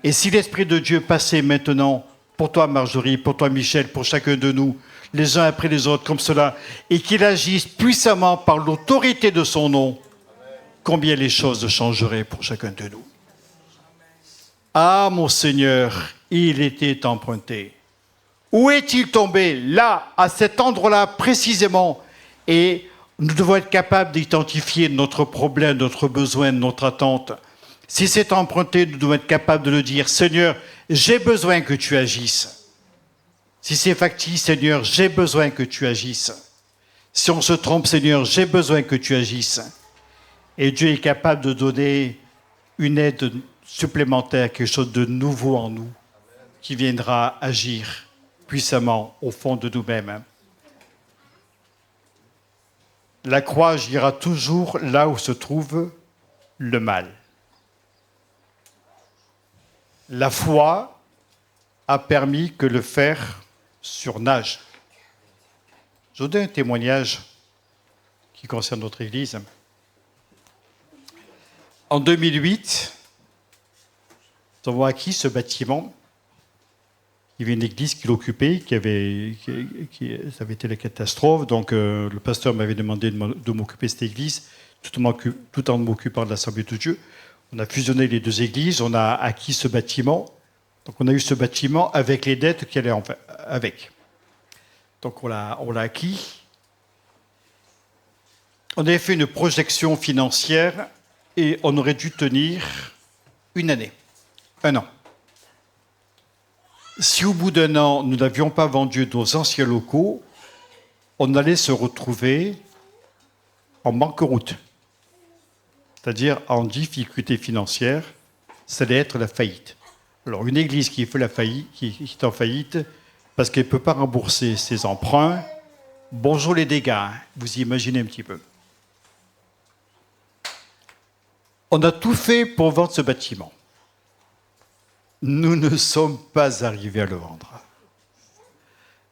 Et si l'Esprit de Dieu passait maintenant, pour toi Marjorie, pour toi Michel, pour chacun de nous, les uns après les autres, comme cela, et qu'il agisse puissamment par l'autorité de son nom, combien les choses changeraient pour chacun de nous. Ah, mon Seigneur, il était emprunté. Où est-il tombé? Là, à cet endroit-là, précisément. Et nous devons être capables d'identifier notre problème, notre besoin, notre attente. Si c'est emprunté, nous devons être capables de le dire. Seigneur, j'ai besoin que tu agisses. Si c'est factice, Seigneur, j'ai besoin que tu agisses. Si on se trompe, Seigneur, j'ai besoin que tu agisses. Et Dieu est capable de donner une aide supplémentaire, quelque chose de nouveau en nous, qui viendra agir puissamment au fond de nous-mêmes. La croix agira toujours là où se trouve le mal. La foi a permis que le fer surnage. Je vous donne un témoignage qui concerne notre Église. En 2008, nous avons acquis ce bâtiment. Il y avait une église qui l'occupait, ça avait été la catastrophe. Donc le pasteur m'avait demandé de m'occuper de cette église, tout en m'occupant de l'Assemblée de Dieu. On a fusionné les deux églises, on a acquis ce bâtiment. Donc on a eu ce bâtiment avec les dettes qui allaient avec. Donc on l'a acquis. On avait fait une projection financière et on aurait dû tenir un an. Si au bout d'un an, nous n'avions pas vendu nos anciens locaux, on allait se retrouver en banqueroute, c'est-à-dire en difficulté financière, ça allait être la faillite. Alors une église qui fait la faillite, qui est en faillite, parce qu'elle ne peut pas rembourser ses emprunts, bonjour les dégâts, hein, vous imaginez un petit peu. On a tout fait pour vendre ce bâtiment. Nous ne sommes pas arrivés à le vendre.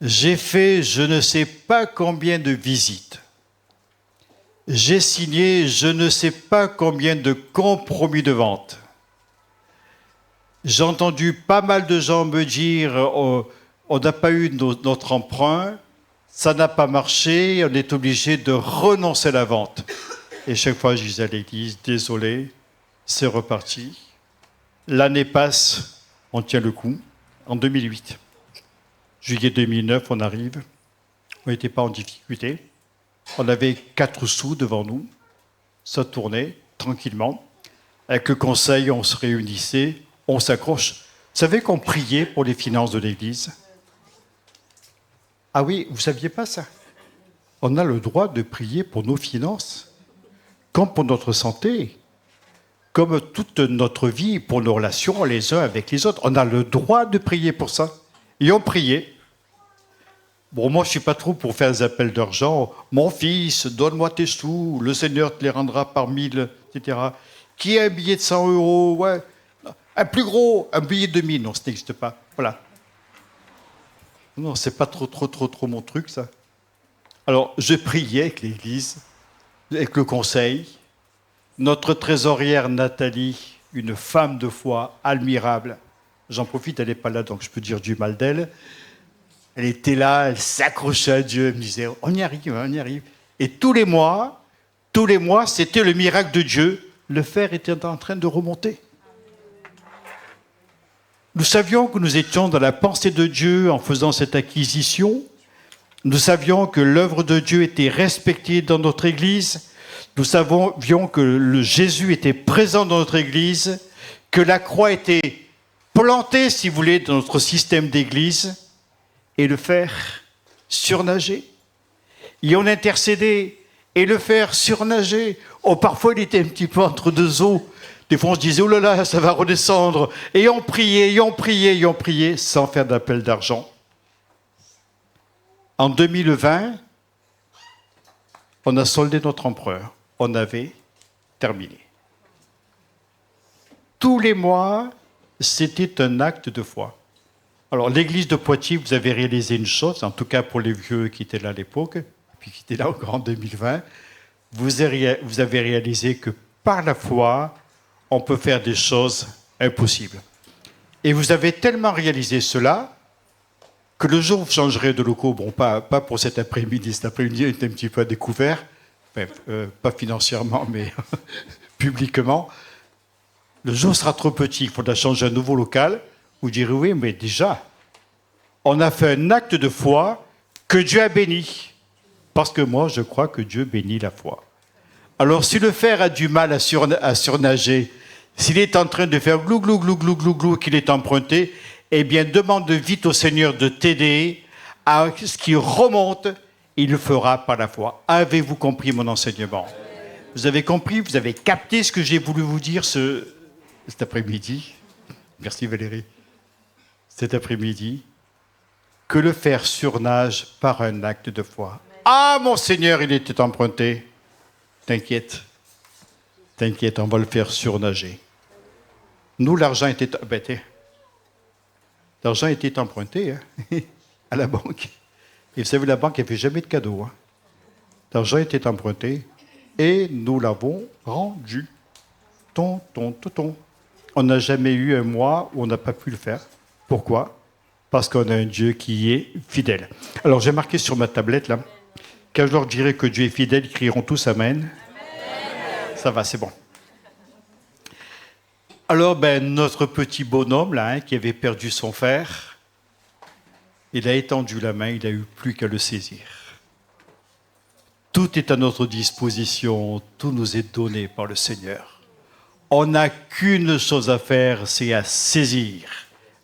J'ai fait je ne sais pas combien de visites. J'ai signé je ne sais pas combien de compromis de vente. J'ai entendu pas mal de gens me dire on n'a pas eu notre emprunt, ça n'a pas marché, on est obligé de renoncer à la vente. Et chaque fois je disais à l'église, désolé, c'est reparti. L'année passe. On tient le coup. En 2008, juillet 2009, on arrive. On n'était pas en difficulté. On avait 4 sous devant nous. Ça tournait tranquillement. Avec le conseil, on se réunissait, on s'accroche. Vous savez qu'on priait pour les finances de l'Église? Ah oui, vous ne saviez pas ça? On a le droit de prier pour nos finances, comme pour notre santé. Comme toute notre vie, pour nos relations les uns avec les autres. On a le droit de prier pour ça. Et on priait. Bon, moi, je ne suis pas trop pour faire des appels d'argent. Mon fils, donne-moi tes sous, le Seigneur te les rendra par 1000, etc. Qui a un billet de 100 €? Ouais. Un plus gros, un billet de 1000. Non, ça n'existe pas. Voilà. Non, c'est pas trop mon truc, ça. Alors, je priais avec l'Église, avec le conseil. Notre trésorière Nathalie, une femme de foi admirable, j'en profite, elle n'est pas là, donc je peux dire du mal d'elle. Elle était là, elle s'accrochait à Dieu, elle me disait, on y arrive, on y arrive. Et tous les mois, c'était le miracle de Dieu. Le fer était en train de remonter. Nous savions que nous étions dans la pensée de Dieu en faisant cette acquisition. Nous savions que l'œuvre de Dieu était respectée dans notre Église. Nous savions que Jésus était présent dans notre Église, que la croix était plantée, si vous voulez, dans notre système d'Église, et le fer surnager. Et on intercédait, et le faire surnager. Oh, parfois, il était un petit peu entre deux eaux. Des fois, on se disait, oh là là, ça va redescendre. Et on priait, et on priait, et on priait, sans faire d'appel d'argent. En 2020, on a soldé notre empereur. On avait terminé. Tous les mois, c'était un acte de foi. Alors, l'église de Poitiers, vous avez réalisé une chose, en tout cas pour les vieux qui étaient là à l'époque, puis qui étaient là encore en 2020, vous avez réalisé que par la foi, on peut faire des choses impossibles. Et vous avez tellement réalisé cela que le jour où vous changerez de locaux, bon, pas pour cet après-midi est un petit peu à découvert, enfin, pas financièrement, mais publiquement, le jour sera trop petit, il faudra changer un nouveau local, vous direz oui, mais déjà, on a fait un acte de foi que Dieu a béni. Parce que moi, je crois que Dieu bénit la foi. Alors, si le fer a du mal à surnager, s'il est en train de faire glou, glou, glou, glou, glou, glou, qu'il est emprunté, eh bien, demande vite au Seigneur de t'aider à ce qui remonte, il le fera par la foi. Avez-vous compris mon enseignement? Vous avez compris, vous avez capté ce que j'ai voulu vous dire cet après-midi? Merci Valérie. Cet après-midi, que le fer surnage par un acte de foi. Ah, mon Seigneur, il était emprunté. T'inquiète, on va le faire surnager. Nous, l'argent était emprunté à la banque. Et vous savez, la banque, elle ne fait jamais de cadeaux. L'argent était emprunté et nous l'avons rendu. On n'a jamais eu un mois où on n'a pas pu le faire. Pourquoi? Parce qu'on a un Dieu qui est fidèle. Alors, j'ai marqué sur ma tablette, là, quand je leur dirai que Dieu est fidèle, ils crieront tous Amen. Amen. Ça va, c'est bon. Alors, notre petit bonhomme, là, qui avait perdu son fer, il a étendu la main, il n'a eu plus qu'à le saisir. Tout est à notre disposition, tout nous est donné par le Seigneur. On n'a qu'une chose à faire, c'est à saisir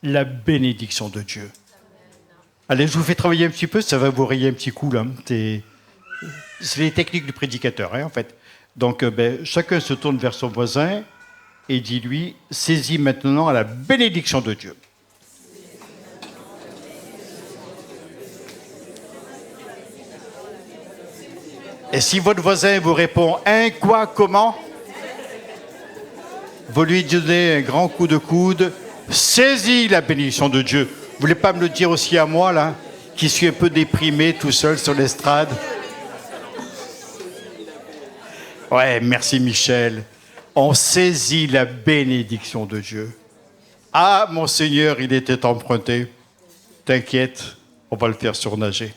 la bénédiction de Dieu. Allez, je vous fais travailler un petit peu, ça va vous rayer un petit coup, là. C'est les techniques du prédicateur, en fait. Donc, chacun se tourne vers son voisin et dit-lui, saisis maintenant à la bénédiction de Dieu. Et si votre voisin vous répond, quoi, comment? Vous lui donnez un grand coup de coude, saisis la bénédiction de Dieu. Vous voulez pas me le dire aussi à moi, là, qui suis un peu déprimé, tout seul sur l'estrade? Ouais, merci Michel. On saisit la bénédiction de Dieu. Ah, mon Seigneur, il était emprunté. T'inquiète, on va le faire surnager.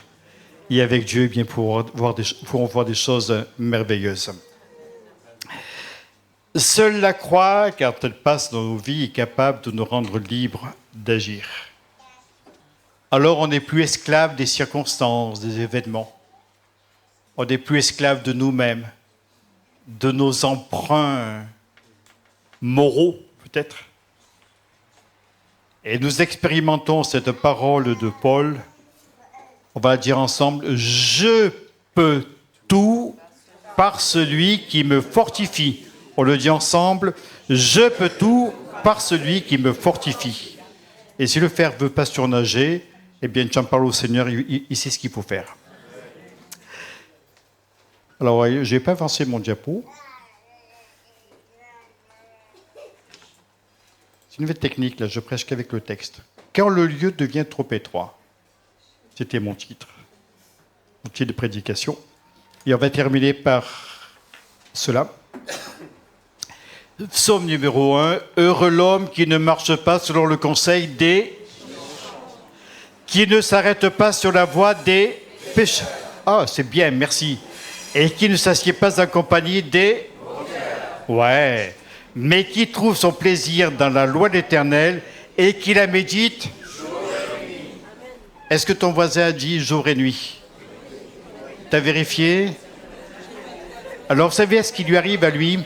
Et avec Dieu, bien, pourrons voir des choses merveilleuses. Seule la croix, quand elle passe dans nos vies, est capable de nous rendre libres d'agir. Alors on n'est plus esclave des circonstances, des événements. On n'est plus esclave de nous-mêmes, de nos emprunts moraux, peut-être. Et nous expérimentons cette parole de Paul. On va la dire ensemble. Je peux tout par celui qui me fortifie. On le dit ensemble. Je peux tout par celui qui me fortifie. Et si le fer ne veut pas surnager, eh bien, j'en parle au Seigneur, il sait ce qu'il faut faire. Alors, je n'ai pas avancé mon diapo. C'est une nouvelle technique, là, je prêche qu'avec le texte. Quand le lieu devient trop étroit. C'était mon titre de prédication. Et on va terminer par cela. Psaume numéro 1. Heureux l'homme qui ne marche pas selon le conseil des... qui ne s'arrête pas sur la voie des pécheurs. Ah, c'est bien, merci. Et qui ne s'assied pas en compagnie des... Ouais. Mais qui trouve son plaisir dans la loi de l'Éternel et qui la médite... Est-ce que ton voisin a dit jour et nuit? T'as vérifié? Alors, vous savez ce qui lui arrive à lui?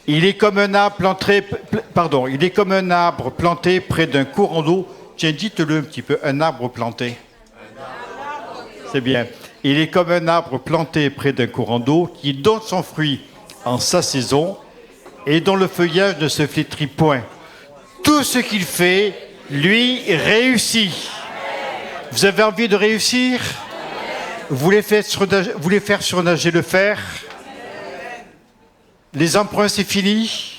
Il est comme un arbre planté près d'un courant d'eau. Tiens, dites-le un petit peu, un arbre planté. C'est bien. Il est comme un arbre planté près d'un courant d'eau qui donne son fruit en sa saison et dont le feuillage ne se flétrit point. Tout ce qu'il fait, lui, réussit. Vous avez envie de réussir? Vous voulez faire surnager le fer? Les emprunts, c'est fini?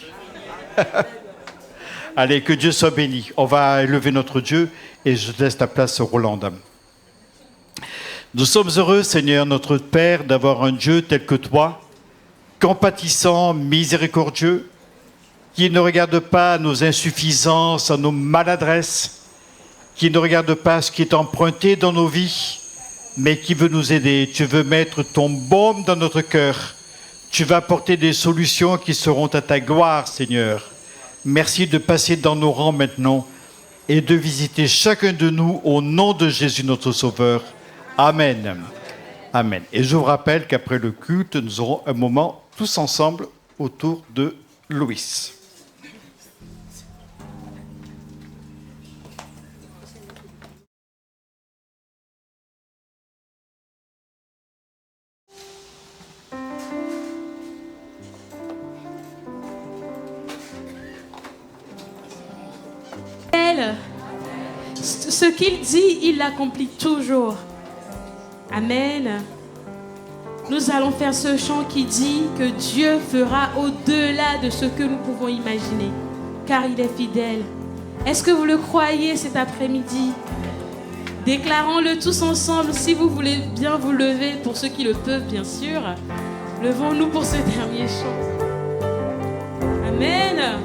Allez, que Dieu soit béni. On va élever notre Dieu et je laisse la place au Roland. Nous sommes heureux, Seigneur, notre Père, d'avoir un Dieu tel que toi, compatissant, miséricordieux, qui ne regarde pas à nos insuffisances, à nos maladresses, qui ne regarde pas ce qui est emprunté dans nos vies, mais qui veut nous aider. Tu veux mettre ton baume dans notre cœur. Tu vas apporter des solutions qui seront à ta gloire, Seigneur. Merci de passer dans nos rangs maintenant et de visiter chacun de nous au nom de Jésus notre Sauveur. Amen. Amen. Et je vous rappelle qu'après le culte, nous aurons un moment tous ensemble autour de Louis. Ce qu'il dit, il l'accomplit toujours. Amen. Nous allons faire ce chant qui dit que Dieu fera au-delà de ce que nous pouvons imaginer, car il est fidèle. Est-ce que vous le croyez cet après-midi? Déclarons-le tous ensemble. Si vous voulez bien vous lever, pour ceux qui le peuvent, bien sûr. Levons-nous pour ce dernier chant. Amen.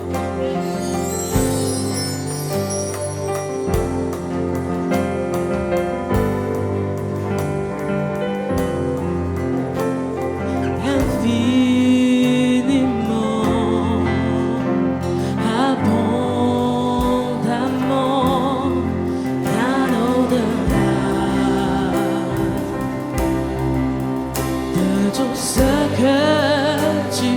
Ce que tu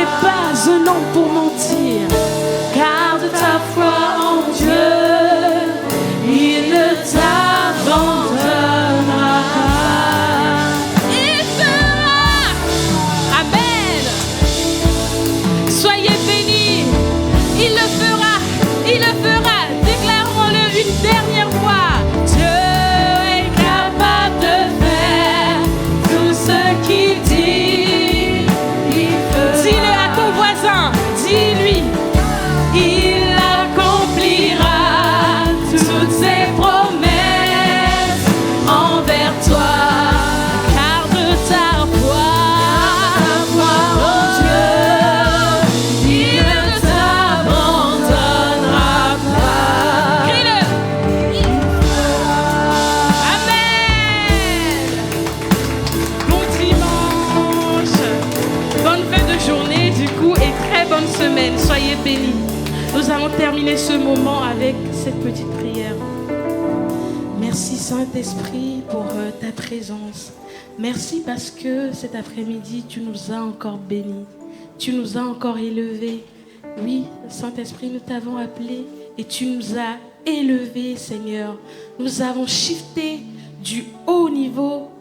n'es pas un homme pour mentir. Garde ta foi en Dieu, il ne t'abandonnera pas. Il fera. Amen. Soyez bénis. Il le fera. Il le fera. Déclarons-le une dernière fois. Dieu est capable de faire tout ce qu'il dit. Il fera. Dis-le à ton voisin. Dis-lui. Il accomplira toutes ses promesses envers toi. Garde ta foi. En Dieu, il ne t'abandonnera pas. Crie-le. Amen. Bon dimanche. Bonne fin de journée du coup et très bonne semaine. Soyez bénis. Nous allons terminer ce moment avec cette petite prière. Merci Saint-Esprit pour ta présence. Merci parce que cet après-midi, tu nous as encore bénis. Tu nous as encore élevés. Oui, Saint-Esprit, nous t'avons appelé et tu nous as élevés, Seigneur. Nous avons shifté du haut niveau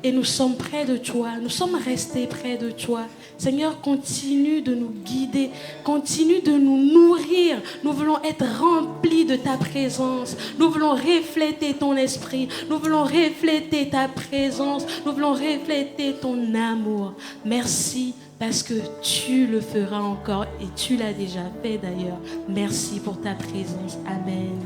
et nous sommes près de toi. Nous sommes restés près de toi. Seigneur, continue de nous guider, continue de nous nourrir. Nous voulons être remplis de ta présence. Nous voulons refléter ton esprit. Nous voulons refléter ta présence. Nous voulons refléter ton amour. Merci parce que tu le feras encore et tu l'as déjà fait d'ailleurs. Merci pour ta présence. Amen.